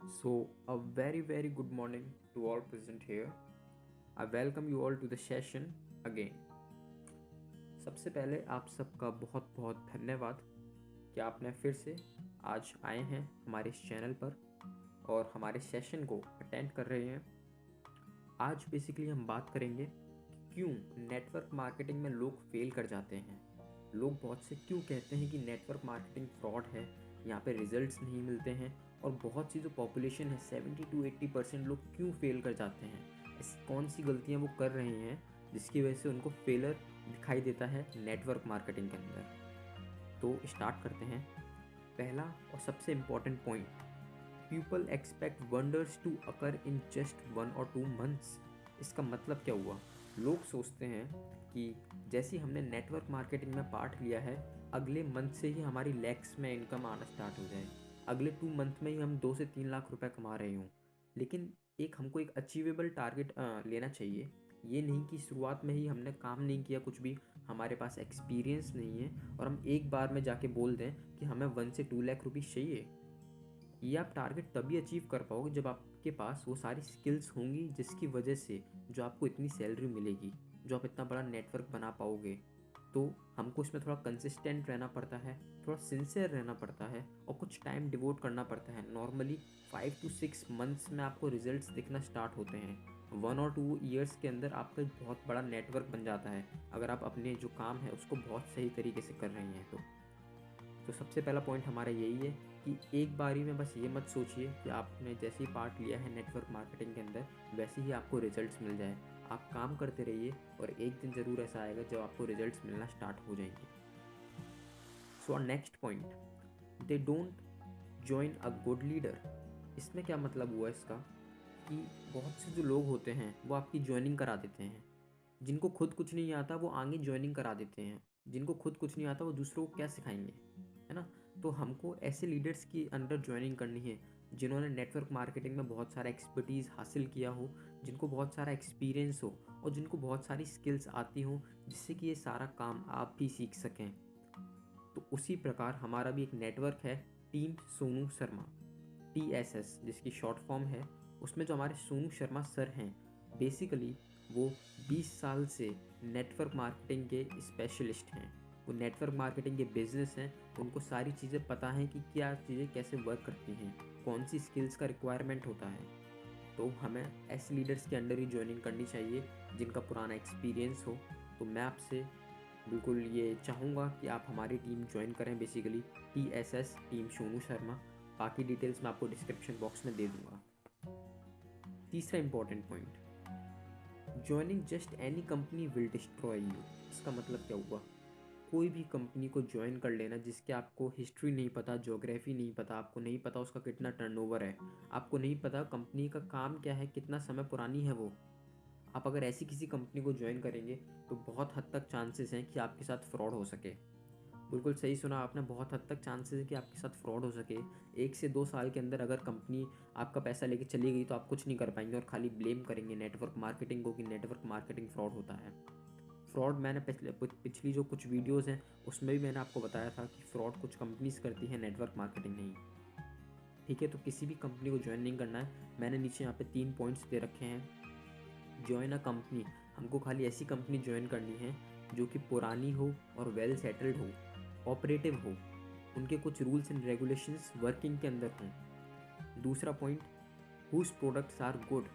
So, a very good morning to all present here. I welcome you all to the session again. सबसे पहले आप सबका बहुत बहुत धन्यवाद कि आपने फिर से आज आए हैं हमारे इस चैनल पर और हमारे सेशन को अटेंड कर रहे हैं। आज बेसिकली हम बात करेंगे कि क्यों नेटवर्क मार्केटिंग में लोग फेल कर जाते हैं। लोग बहुत से क्यों कहते हैं कि नेटवर्क मार्केटिंग फ्रॉड है, यहाँ पे रिजल्ट्स नहीं मिलते हैं, और बहुत सी जो पॉपुलेशन है 70 to 80% लोग क्यों फेल कर जाते हैं। ऐसी कौन सी गलतियाँ वो कर रहे हैं जिसकी वजह से उनको फेलर दिखाई देता है नेटवर्क मार्केटिंग के अंदर। तो स्टार्ट करते हैं। पहला और सबसे important point, people expect wonders to occur in just 1 or 2 months। इसका मतलब क्या हुआ? लोग सोचते हैं कि जैसे ही हमने नेटवर्क मार्केटिंग में पार्ट लिया है, अगले मंथ से ही हमारी लैक्स में इनकम आना स्टार्ट हो जाए, अगले 2 मंथ में ही हम 2 से 3 लाख रुपए कमा रहे हों। लेकिन हमको एक अचीवेबल टारगेट लेना चाहिए। ये नहीं कि शुरुआत में ही हमने काम नहीं किया कुछ भी, हमारे पास एक्सपीरियंस नहीं है और हम एक बार में जाके बोल दें कि हमें 1 से 2 लाख रुपये चाहिए। ये आप टारगेट तभी अचीव कर पाओगे जब आपके पास वो सारी स्किल्स होंगी जिसकी वजह से जो आपको इतनी सैलरी मिलेगी, जो आप इतना बड़ा नेटवर्क बना पाओगे। तो हमको इसमें थोड़ा कंसिस्टेंट रहना पड़ता है, थोड़ा सिंसियर रहना पड़ता है और कुछ टाइम डिवोट करना पड़ता है। नॉर्मली 5 to 6 months में आपको रिजल्ट्स दिखना स्टार्ट होते हैं। 1 or 2 years के अंदर आपका एक बहुत बड़ा नेटवर्क बन जाता है, अगर आप अपने जो काम है उसको बहुत सही तरीके से कर रहे हैं तो सबसे पहला पॉइंट हमारा यही है कि एक बारी में बस ये मत सोचिए कि आपने जैसे ही पार्ट लिया है नेटवर्क मार्केटिंग के अंदर वैसे ही आपको रिजल्ट्स मिल जाए। आप काम करते रहिए और एक दिन ज़रूर ऐसा आएगा जब आपको रिजल्ट्स मिलना स्टार्ट हो जाएंगे। So next point, they don't join a good leader. इसमें क्या मतलब हुआ इसका कि बहुत से जो लोग होते हैं वो आपकी ज्वाइनिंग करा देते हैं। जिनको खुद कुछ नहीं आता वो आगे ज्वाइनिंग करा देते हैं, जिनको खुद कुछ नहीं आता वो दूसरों को क्या सिखाएंगे, है ना। तो हमको ऐसे लीडर्स की अंडर ज्वाइनिंग करनी है जिन्होंने नेटवर्क मार्केटिंग में बहुत सारा एक्सपर्टीज़ हासिल किया हो, जिनको बहुत सारा एक्सपीरियंस हो और जिनको बहुत सारी स्किल्स आती हो जिससे कि ये सारा काम आप भी सीख सकें। तो उसी प्रकार हमारा भी एक नेटवर्क है, टीम सोनू शर्मा, TSS जिसकी शॉर्ट फॉर्म है। उसमें जो हमारे सोनू शर्मा सर हैं, बेसिकली वो 20 साल से नेटवर्क मार्केटिंग के स्पेशलिस्ट हैं। वो नेटवर्क मार्केटिंग के बिजनेस हैं, उनको सारी चीज़ें पता हैं कि क्या चीज़ें कैसे वर्क करती हैं, कौन सी स्किल्स का रिक्वायरमेंट होता है। तो हमें ऐसे लीडर्स के अंडर ही ज्वाइनिंग करनी चाहिए जिनका पुराना एक्सपीरियंस हो। तो मैं आपसे बिल्कुल ये चाहूँगा कि आप हमारी टीम ज्वाइन करें, basically TSS team Sonu Sharma. बाकी डिटेल्स मैं आपको डिस्क्रिप्शन बॉक्स में दे दूँगा। तीसरा important point, joining just any company will destroy you. इसका मतलब क्या हुआ? कोई भी कंपनी को ज्वाइन कर लेना जिसके आपको हिस्ट्री नहीं पता, ज्योग्राफी नहीं पता, आपको नहीं पता उसका कितना टर्नओवर है, आपको नहीं पता कंपनी का काम क्या है, कितना समय पुरानी है वो, आप अगर ऐसी किसी कंपनी को ज्वाइन करेंगे तो बहुत हद तक चांसेस हैं कि आपके साथ फ्रॉड हो सके। बिल्कुल सही सुना आपने, बहुत हद तक चांसेस है कि आपके साथ फ्रॉड हो सके। 1 से 2 साल के अंदर अगर कंपनी आपका पैसा लेके चली गई तो आप कुछ नहीं कर पाएंगे और खाली ब्लेम करेंगे नेटवर्क मार्केटिंग को कि नेटवर्क मार्केटिंग फ्रॉड होता है। फ्रॉड मैंने पिछली जो कुछ वीडियोस हैं उसमें भी मैंने आपको बताया था कि फ्रॉड कुछ कंपनीज करती हैं, नेटवर्क मार्केटिंग नहीं। ठीक है, तो किसी भी कंपनी को ज्वाइन नहीं करना है। मैंने नीचे यहाँ पे 3 पॉइंट्स दे रखे हैं। ज्वाइन अ कंपनी, हमको खाली ऐसी कंपनी ज्वाइन करनी है जो कि पुरानी हो और वेल सेटल्ड हो, ऑपरेटिव हो, उनके कुछ रूल्स एंड रेगुलेशंस वर्किंग के अंदर हों। दूसरा point, whose products are good,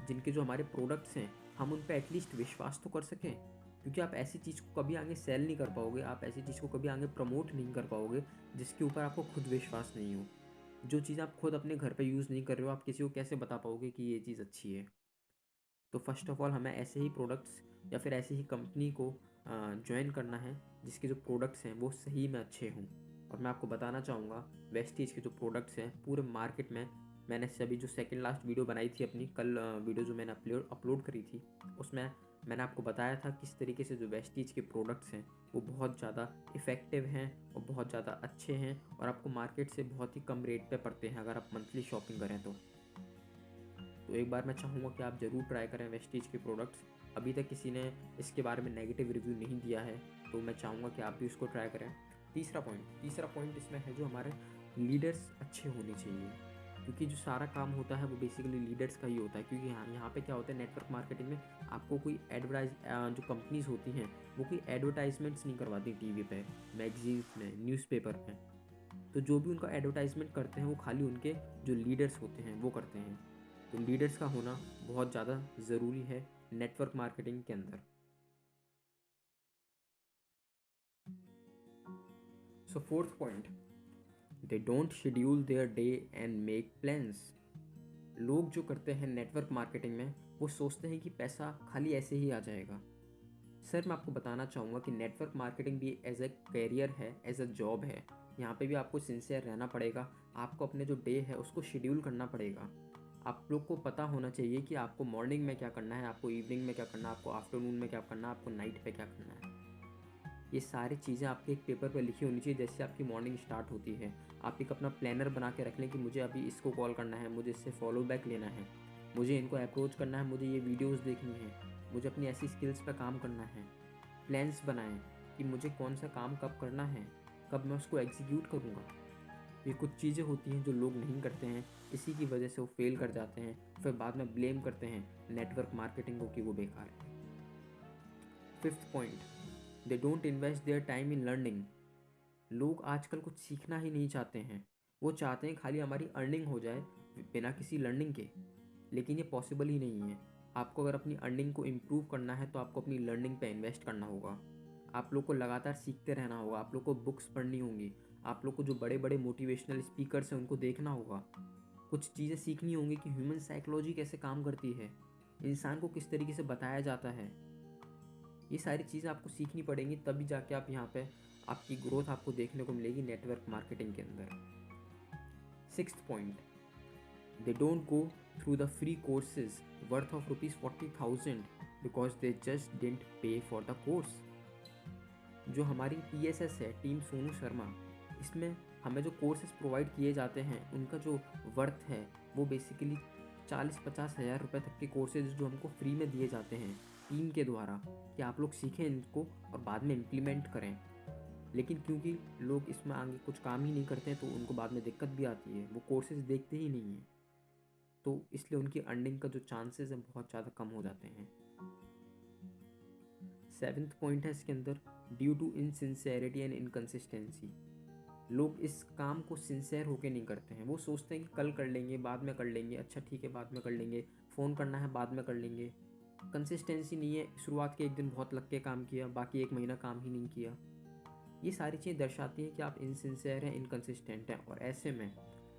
जिनके जो हमारे प्रोडक्ट्स हैं हम उन पर एटलीस्ट विश्वास तो कर सकें। क्योंकि आप ऐसी चीज़ को कभी आगे सेल नहीं कर पाओगे, आप ऐसी चीज़ को कभी आगे प्रमोट नहीं कर पाओगे जिसके ऊपर आपको खुद विश्वास नहीं हो। जो चीज़ आप खुद अपने घर पे यूज़ नहीं कर रहे हो, आप किसी को कैसे बता पाओगे कि ये चीज़ अच्छी है। तो फर्स्ट ऑफ ऑल हमें ऐसे ही प्रोडक्ट्स या फिर ऐसी ही कंपनी को ज्वाइन करना है जिसके जो प्रोडक्ट्स हैं वो सही में अच्छे हों। और मैं आपको बताना चाहूँगा, वेस्टीज के जो प्रोडक्ट्स हैं पूरे मार्केट में, मैंने से अभी जो सेकंड लास्ट वीडियो बनाई थी अपनी कल, वीडियो जो मैंने अपलोड करी थी उसमें मैंने आपको बताया था किस तरीके से जो वेस्टीज के प्रोडक्ट्स हैं वो बहुत ज़्यादा इफ़ेक्टिव हैं और बहुत ज़्यादा अच्छे हैं और आपको मार्केट से बहुत ही कम रेट पे पड़ते हैं अगर आप मंथली शॉपिंग करें तो एक बार मैं चाहूँगा कि आप ज़रूर ट्राई करें वेस्टीज के प्रोडक्ट्स। अभी तक किसी ने इसके बारे में नेगेटिव रिव्यू नहीं दिया है, तो मैं चाहूँगा कि आप भी उसको ट्राई करें। तीसरा पॉइंट इसमें है जो हमारे लीडर्स अच्छे होने चाहिए। क्योंकि जो सारा काम होता है वो बेसिकली लीडर्स का ही होता है। क्योंकि यहाँ पे क्या होता है, नेटवर्क मार्केटिंग में आपको कोई जो कंपनीज होती हैं वो कोई एडवर्टाइजमेंट्स नहीं करवाती टीवी पे, मैगजीन्स में, न्यूज़पेपर में। तो जो भी उनका एडवर्टाइजमेंट करते हैं वो खाली उनके जो लीडर्स होते हैं वो करते हैं। तो लीडर्स का होना बहुत ज़्यादा ज़रूरी है नेटवर्क मार्केटिंग के अंदर। So fourth point, they don't schedule their day and make plans. लोग जो करते हैं नेटवर्क मार्केटिंग में वो सोचते हैं कि पैसा खाली ऐसे ही आ जाएगा। सर मैं आपको बताना चाहूँगा कि नेटवर्क मार्केटिंग भी एज ए करियर है, एज अ जॉब है। यहाँ पे भी आपको सिंसियर रहना पड़ेगा। आपको अपने जो डे है उसको शेड्यूल करना पड़ेगा। आप लोग को पता होना चाहिए कि आपको मॉर्निंग में क्या करना है, आपको इवनिंग में क्या करना है, आपको आफ्टरनून में क्या करना है, आपको नाइट पे क्या करना है। ये सारी चीज़ें आपके एक पेपर पर लिखी होनी चाहिए। जैसे आपकी मॉर्निंग स्टार्ट होती है, आप एक अपना प्लानर बना के रख लें कि मुझे अभी इसको कॉल करना है, मुझे इससे फॉलो बैक लेना है, मुझे इनको अप्रोच करना है, मुझे ये वीडियोस देखनी है, मुझे अपनी ऐसी स्किल्स पर काम करना है। प्लान्स बनाएं कि मुझे कौन सा काम कब करना है, कब मैं उसको एग्जीक्यूट करूँगा। ये कुछ चीज़ें होती हैं जो लोग नहीं करते हैं, इसी की वजह से वो फेल कर जाते हैं, फिर बाद में ब्लेम करते हैं नेटवर्क मार्केटिंग को कि वो बेकार है। Fifth point, they don't invest their time in learning. लोग आजकल कुछ सीखना ही नहीं चाहते हैं। वो चाहते हैं खाली हमारी अर्निंग हो जाए बिना किसी लर्निंग के, लेकिन ये पॉसिबल ही नहीं है। आपको अगर अपनी अर्निंग को इम्प्रूव करना है तो आपको अपनी लर्निंग पे इन्वेस्ट करना होगा। आप लोग को लगातार सीखते रहना होगा, आप लोग को बुक्स पढ़नी होंगी, आप लोग को जो बड़े बड़े मोटिवेशनल स्पीकर्स हैं उनको देखना होगा। कुछ चीज़ें सीखनी होंगी कि ह्यूमन साइकोलॉजी कैसे काम करती है, इंसान को किस तरीके से बताया जाता है। ये सारी चीज़ें आपको सीखनी पड़ेंगी, तभी जाके आप यहाँ पे आपकी ग्रोथ आपको देखने को मिलेगी नेटवर्क मार्केटिंग के अंदर। Sixth point, they don't go through the free courses worth of ₹40,000 because they just didn't पे फॉर द कोर्स। जो हमारी TSS है, टीम सोनू शर्मा, इसमें हमें जो कोर्सेज प्रोवाइड किए जाते हैं उनका जो वर्थ है वो बेसिकली 40-50 हज़ार रुपये तक के कोर्सेज जो हमको फ्री में दिए जाते हैं टीम के द्वारा, कि आप लोग सीखें इनको और बाद में इम्प्लीमेंट करें। लेकिन क्योंकि लोग इसमें आगे कुछ काम ही नहीं करते हैं तो उनको बाद में दिक्कत भी आती है, वो कोर्सेज देखते ही नहीं हैं, तो इसलिए उनकी अर्निंग का जो चांसेस हैं बहुत ज़्यादा कम हो जाते हैं। सेवन्थ पॉइंट है इसके अंदर, due to insincerity and inconsistency. लोग इस काम को सिंसेयर होके नहीं करते हैं। वो सोचते हैं कि कल कर लेंगे, बाद में कर लेंगे, अच्छा ठीक है बाद में कर लेंगे, फ़ोन करना है बाद में कर लेंगे। कंसिस्टेंसी नहीं है, शुरुआत के एक दिन बहुत लग के काम किया, बाकी एक महीना काम ही नहीं किया। ये सारी चीज़ें दर्शाती हैं कि आप इनसिंसेयर हैं, इनकन्सिस्टेंट हैं, और ऐसे में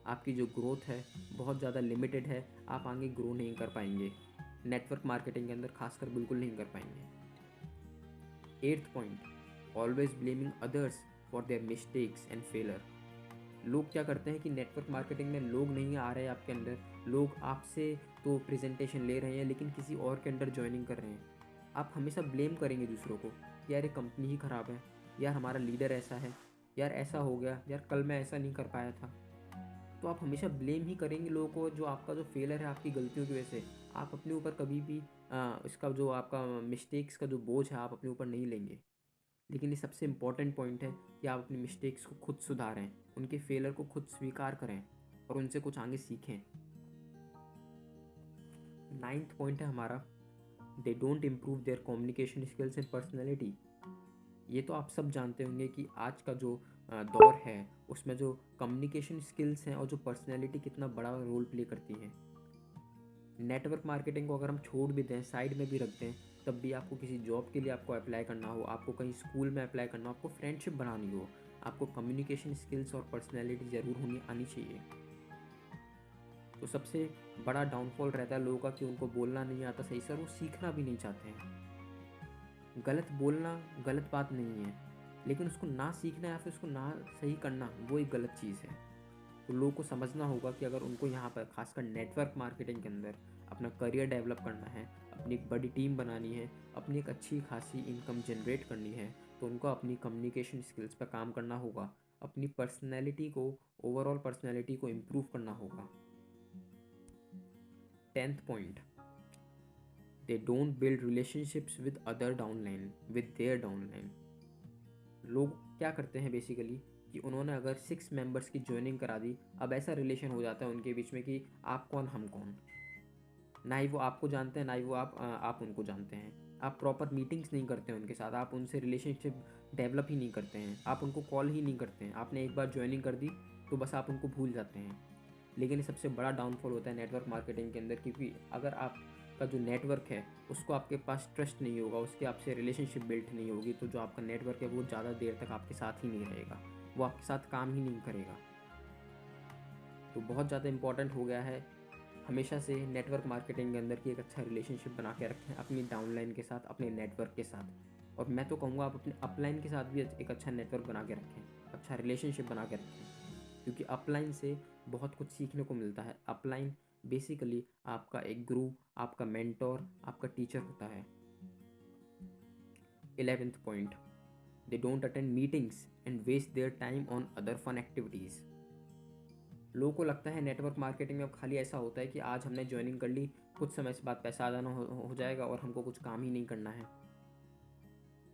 आपकी जो ग्रोथ है बहुत ज़्यादा लिमिटेड है। आप आगे ग्रो नहीं कर पाएंगे, नेटवर्क मार्केटिंग के अंदर खासकर बिल्कुल नहीं कर पाएंगे। Eighth point, always blaming others for their mistakes and failure. लोग क्या करते हैं कि नेटवर्क मार्केटिंग में लोग नहीं आ रहे हैं आपके अंदर, लोग आपसे तो प्रेजेंटेशन ले रहे हैं लेकिन किसी और के अंडर ज्वाइनिंग कर रहे हैं। आप हमेशा ब्लेम करेंगे दूसरों को कि यार ये कंपनी ही ख़राब है, यार हमारा लीडर ऐसा है, यार ऐसा हो गया, यार कल मैं ऐसा नहीं कर पाया था। तो आप हमेशा ब्लेम ही करेंगे लोगों को, जो आपका जो फेलर है आपकी गलतियों की वजह से। आप अपने ऊपर कभी भी इसका जो आपका मिस्टेक्स का जो बोझ है आप अपने ऊपर नहीं लेंगे। लेकिन ये सबसे इम्पॉर्टेंट पॉइंट है कि आप अपनी मिस्टेक्स को खुद सुधारें, उनके फेलर को खुद स्वीकार करें और उनसे कुछ आगे सीखें। नाइन्थ पॉइंट है हमारा, they don't improve their communication skills and personality. ये तो आप सब जानते होंगे कि आज का जो दौर है उसमें जो कम्युनिकेशन स्किल्स हैं और जो पर्सनैलिटी कितना बड़ा रोल प्ले करती है। नेटवर्क मार्केटिंग को अगर हम छोड़ भी दें, साइड में भी रख दें, तब भी आपको किसी जॉब के लिए आपको अप्लाई करना हो, आपको कहीं स्कूल में अप्लाई करना हो, आपको फ्रेंडशिप बनानी हो, आपको कम्युनिकेशन स्किल्स और पर्सनैलिटी ज़रूर होनी आनी चाहिए। तो सबसे बड़ा डाउनफॉल रहता है लोगों का कि उनको बोलना नहीं आता सही से और वो सीखना भी नहीं चाहते हैं। गलत बोलना गलत बात नहीं है, लेकिन उसको ना सीखना या फिर उसको ना सही करना वो एक गलत चीज़ है। तो लोगों को समझना होगा कि अगर उनको यहाँ पर खासकर नेटवर्क मार्केटिंग के अंदर अपना करियर डेवलप करना है, अपनी एक बड़ी टीम बनानी है, अपनी एक अच्छी खासी इनकम जनरेट करनी है, तो उनको अपनी कम्युनिकेशन स्किल्स पर काम करना होगा, अपनी पर्सनैलिटी को, ओवरऑल पर्सनैलिटी को इम्प्रूव करना होगा। 10th point, they don't build relationships with other downline, with their downline. लोग क्या करते हैं बेसिकली, कि उन्होंने अगर 6 मेंबर्स की ज्वाइनिंग करा दी, अब ऐसा रिलेशन हो जाता है उनके बीच में कि आप कौन हम कौन, ना ही वो आपको जानते हैं ना ही वो आप उनको जानते हैं। आप प्रॉपर मीटिंग्स नहीं करते हैं उनके साथ, आप उनसे रिलेशनशिप डेवलप ही नहीं करते हैं, आप उनको कॉल ही नहीं करते हैं। आपने एक बार ज्वाइनिंग कर दी तो बस आप उनको भूल जाते हैं। लेकिन ये सबसे बड़ा डाउनफॉल होता है नेटवर्क मार्केटिंग के अंदर, क्योंकि अगर आपका जो नेटवर्क है उसको आपके पास ट्रस्ट नहीं होगा, उसके आपसे रिलेशनशिप बिल्ट नहीं होगी, तो जो आपका नेटवर्क है वो ज़्यादा देर तक आपके साथ ही नहीं रहेगा, वो आपके साथ काम ही नहीं करेगा। तो बहुत ज़्यादा इंपॉर्टेंट हो गया है हमेशा से नेटवर्क मार्केटिंग के अंदर कि एक अच्छा रिलेशनशिप बना के रखें अपनी डाउनलाइन के साथ, अपने नेटवर्क के साथ। और मैं तो कहूँगा आप अपने अपलाइन के साथ भी एक अच्छा नेटवर्क बना के रखें, अच्छा रिलेशनशिप बना के रखें, क्योंकि अपलाइन से बहुत कुछ सीखने को मिलता है। अपलाइन बेसिकली आपका एक गुरु, आपका मेंटोर, आपका टीचर होता है। 11th point, they don't attend meetings and waste their time on other fun activities. लोगों को लगता है नेटवर्क मार्केटिंग में अब खाली ऐसा होता है कि आज हमने ज्वाइनिंग कर ली, कुछ समय से बाद पैसा आ जाना हो जाएगा और हमको कुछ काम ही नहीं करना है,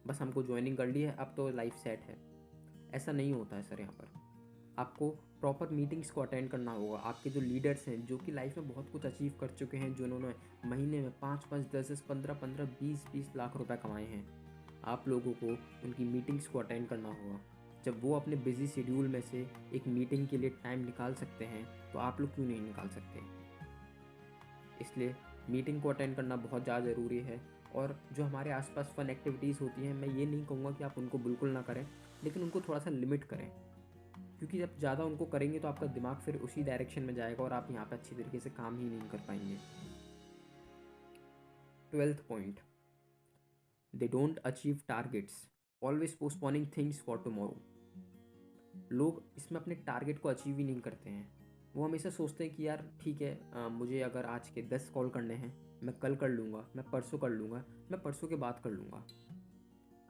बस हमको ज्वाइनिंग कर ली है अब तो लाइफ सेट है। ऐसा नहीं होता है सर। यहाँ पर आपको प्रॉपर मीटिंग्स को अटेंड करना होगा। आपके जो लीडर्स हैं जो कि लाइफ में बहुत कुछ अचीव कर चुके हैं, जो उन्होंने महीने में 5-5, 10-10, 15-15, 20-20 लाख रुपए कमाए हैं, आप लोगों को उनकी मीटिंग्स को अटेंड करना होगा। जब वो अपने बिजी शेड्यूल में से एक मीटिंग के लिए टाइम निकाल सकते हैं तो आप लोग क्यों नहीं निकाल सकते। इसलिए मीटिंग को अटेंड करना बहुत ज़्यादा ज़रूरी है। और जो हमारे आसपास फ़न एक्टिविटीज़ होती हैं, मैं ये नहीं कहूँगा कि आप उनको बिल्कुल ना करें, लेकिन उनको थोड़ा सा लिमिट करें, क्योंकि जब ज़्यादा उनको करेंगे तो आपका दिमाग फिर उसी डायरेक्शन में जाएगा और आप यहाँ पर अच्छी तरीके से काम ही नहीं कर पाएंगे। 12th point, they don't achieve targets, always postponing things for tomorrow. लोग इसमें अपने टारगेट को अचीव ही नहीं करते हैं। वो हमेशा सोचते हैं कि यार ठीक है, मुझे अगर आज के 10 कॉल करने हैं, मैं कल कर लूँगा, मैं परसों कर लूँगा, मैं परसों के बाद कर लूँगा।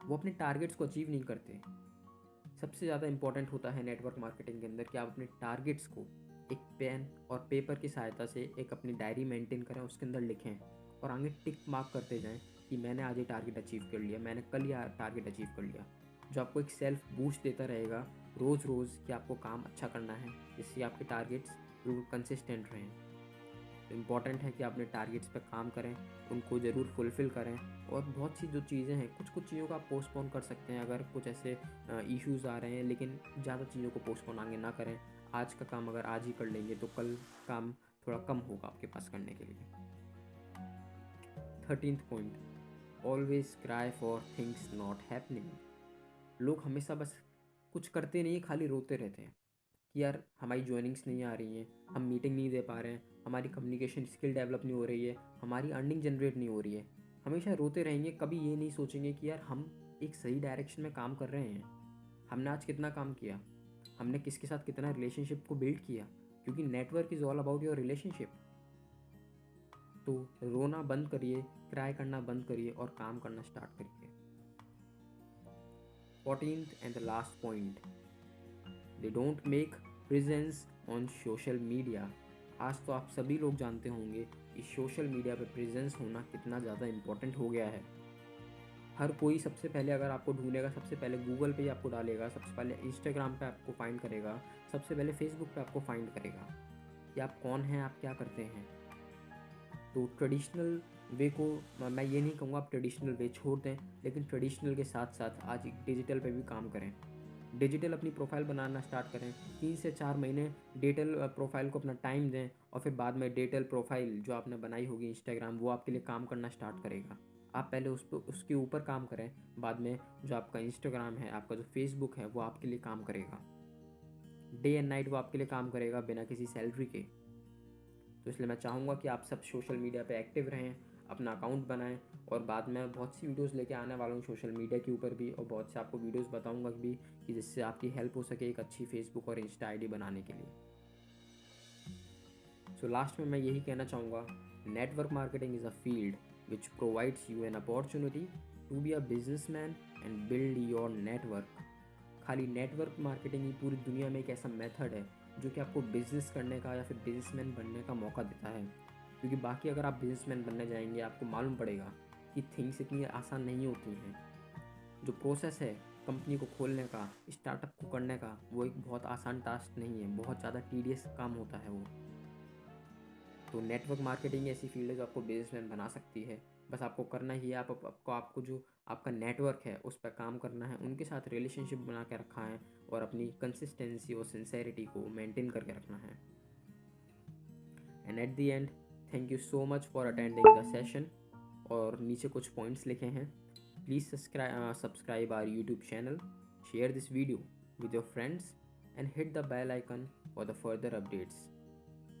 वो अपने टारगेट्स को अचीव नहीं करते। सबसे ज़्यादा इंपॉर्टेंट होता है नेटवर्क मार्केटिंग के अंदर कि आप अपने टारगेट्स को एक पेन और पेपर की सहायता से एक अपनी डायरी मेंटेन करें, उसके अंदर लिखें और आगे टिक मार्क करते जाएं कि मैंने आज ये टारगेट अचीव कर लिया, मैंने कल ये टारगेट अचीव कर लिया। जो आपको एक सेल्फ बूस्ट देता रहेगा रोज़ रोज़ कि आपको काम अच्छा करना है, जिससे आपके टारगेट्स बिल्कुल कंसिस्टेंट रहें। तो इम्पॉर्टेंट है कि आप अपने टारगेट्स पर काम करें, उनको ज़रूर फुलफ़िल करें। और बहुत सी जो चीज़ें हैं, कुछ कुछ चीज़ों को आप पोस्टपोन कर सकते हैं अगर कुछ ऐसे इश्यूज़ आ रहे हैं, लेकिन ज़्यादा चीज़ों को पोस्टपोन आगे ना करें। आज का काम अगर आज ही कर लेंगे तो कल काम थोड़ा कम होगा आपके पास करने के लिए। 13th point, always cry for things not happening. लोग हमेशा बस कुछ करते नहीं, खाली रोते रहते हैं कि यार हमारी ज्वाइनिंग्स नहीं आ रही हैं, हम मीटिंग नहीं दे पा रहे हैं, हमारी कम्युनिकेशन स्किल डेवलप नहीं हो रही है, हमारी अर्निंग जनरेट नहीं हो रही है। हमेशा रोते रहेंगे, कभी ये नहीं सोचेंगे कि यार हम एक सही डायरेक्शन में काम कर रहे हैं। हमने आज कितना काम किया, हमने किसके साथ कितना रिलेशनशिप को बिल्ड किया, क्योंकि network is all about your relationship. तो रोना बंद करिए, क्राई करना बंद करिए और काम करना स्टार्ट करिए। 14th and the last point, they don't make presence on social media. आज तो आप सभी लोग जानते होंगे कि सोशल मीडिया पे प्रेजेंस होना कितना ज़्यादा इम्पोर्टेंट हो गया है। हर कोई सबसे पहले अगर आपको ढूंढेगा, सबसे पहले गूगल पे ही आपको डालेगा, सबसे पहले इंस्टाग्राम पे आपको फाइंड करेगा, सबसे पहले फेसबुक पे आपको फाइंड करेगा कि आप कौन हैं, आप क्या करते हैं। तो ट्रेडिशनल वे को मैं ये नहीं कहूँगा आप ट्रेडिशनल वे छोड़ दें, लेकिन ट्रेडिशनल के साथ साथ आज डिजिटल पे भी काम करें। डिजिटल अपनी प्रोफाइल बनाना स्टार्ट करें, 3 से 4 महीने डिजिटल प्रोफाइल को अपना टाइम दें और फिर बाद में डिजिटल प्रोफाइल जो आपने बनाई होगी इंस्टाग्राम, वो आपके लिए काम करना स्टार्ट करेगा। आप पहले उसके ऊपर काम करें, बाद में जो आपका इंस्टाग्राम है, आपका जो फेसबुक है, वो आपके लिए काम करेगा। डे एंड नाइट वो आपके लिए काम करेगा बिना किसी सैलरी के। तो इसलिए मैं चाहूँगा कि आप सब सोशल मीडिया पे एक्टिव रहें, अपना अकाउंट बनाएं। और बाद में बहुत सी वीडियोस लेके आने वाला हूँ सोशल मीडिया के ऊपर भी, और बहुत से आपको वीडियोस बताऊँगा भी कि जिससे आपकी हेल्प हो सके एक अच्छी फेसबुक और इंस्टा आईडी बनाने के लिए। सो लास्ट में मैं यही कहना चाहूँगा, network marketing is a field which provides you an opportunity to be a businessman and build your network. खाली नेटवर्क मार्केटिंग ही पूरी दुनिया में एक ऐसा मेथड है जो कि आपको बिजनेस करने का या फिर बिजनेसमैन बनने का मौका देता है। क्योंकि बाकी अगर आप बिजनेसमैन बनने जाएंगे, आपको मालूम पड़ेगा कि थिंग्स इतनी आसान नहीं होती हैं। जो प्रोसेस है कंपनी को खोलने का, स्टार्टअप को करने का, वो एक बहुत आसान टास्क नहीं है, बहुत ज़्यादा टीडियस काम होता है वो। तो नेटवर्क मार्केटिंग ऐसी फील्ड है जो आपको बिजनेसमैन बना सकती है। बस आपको करना ही है, आपको जो आपका नेटवर्क है उस पर काम करना है, उनके साथ रिलेशनशिप बना के रखा है और अपनी कंसिस्टेंसी और सिंसेरिटी को मेंटेन करके रखना है। And at the end, thank you so much for attending the session. और नीचे कुछ पॉइंट्स लिखे हैं। Please subscribe our YouTube channel, share this video with your friends and hit the bell icon for the further updates.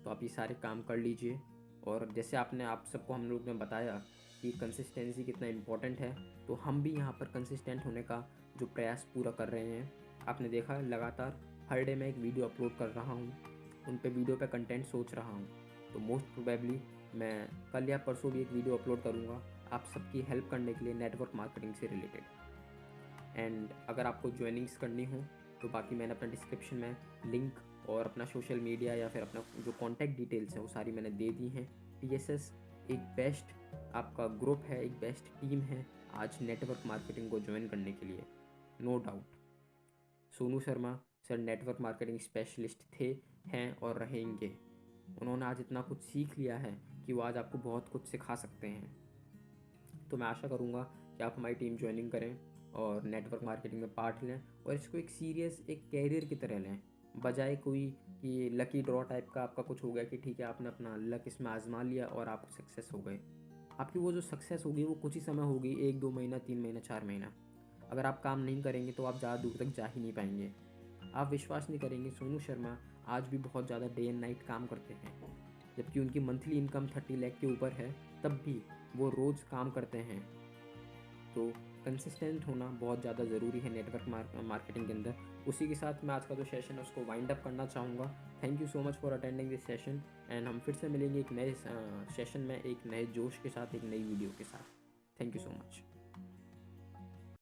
तो आप ये सारे काम कर लीजिए। और जैसे आप सबको हम लोग ने बताया कि कंसिस्टेंसी कितना इम्पोर्टेंट है, तो हम भी यहाँ पर कंसिस्टेंट होने का जो प्रयास पूरा कर रहे हैं। आपने देखा लगातार हर डे मैं एक वीडियो अपलोड कर रहा हूँ, उन पे वीडियो पे कंटेंट सोच रहा हूँ। तो मोस्ट प्रोबेबली मैं कल या परसों भी एक वीडियो अपलोड करूँगा आप सबकी हेल्प करने के लिए नेटवर्क मार्केटिंग से रिलेटेड। एंड अगर आपको ज्वाइनिंग्स करनी हो तो बाकी मैंने अपना डिस्क्रिप्शन में लिंक और अपना सोशल मीडिया या फिर अपना जो कॉन्टैक्ट डिटेल्स हैं वो सारी मैंने दे दी हैं। TSS एक बेस्ट आपका ग्रुप है, एक बेस्ट टीम है आज नेटवर्क मार्केटिंग को ज्वाइन करने के लिए, no doubt. Sonu Sharma sir network marketing specialist थे, हैं और रहेंगे। उन्होंने आज इतना कुछ सीख लिया है कि वो आज आपको बहुत कुछ सिखा सकते हैं। तो मैं आशा करूँगा कि आप हमारी टीम ज्वाइनिंग करें और नेटवर्क मार्केटिंग में पार्ट लें और इसको एक सीरियस एक कैरियर की तरह लें, बजाय कोई कि लकी ड्रॉ टाइप का आपका कुछ हो गया कि ठीक है आपने अपना लक इसमें आजमा लिया और आप सक्सेस हो गए। आपकी वो जो सक्सेस होगी वो कुछ ही समय होगी, 1-2 महीना, 3 महीना, 4 महीना। अगर आप काम नहीं करेंगे तो आप ज़्यादा दूर तक जा ही नहीं पाएंगे। आप विश्वास नहीं करेंगे, सोनू शर्मा आज भी बहुत ज़्यादा डे एंड नाइट काम करते हैं, जबकि उनकी मंथली इनकम 30 लाख के ऊपर है, तब भी वो रोज़ काम करते हैं। तो कंसिस्टेंट होना बहुत ज़्यादा ज़रूरी है नेटवर्क मार्केटिंग के अंदर। उसी के साथ मैं आज का जो सेशन है उसको वाइंड अप करना चाहूँगा। Thank you so much for attending this session and हम फिर से मिलेंगे एक नए सेशन में, एक नए जोश के साथ, एक नई वीडियो के साथ। Thank you so much.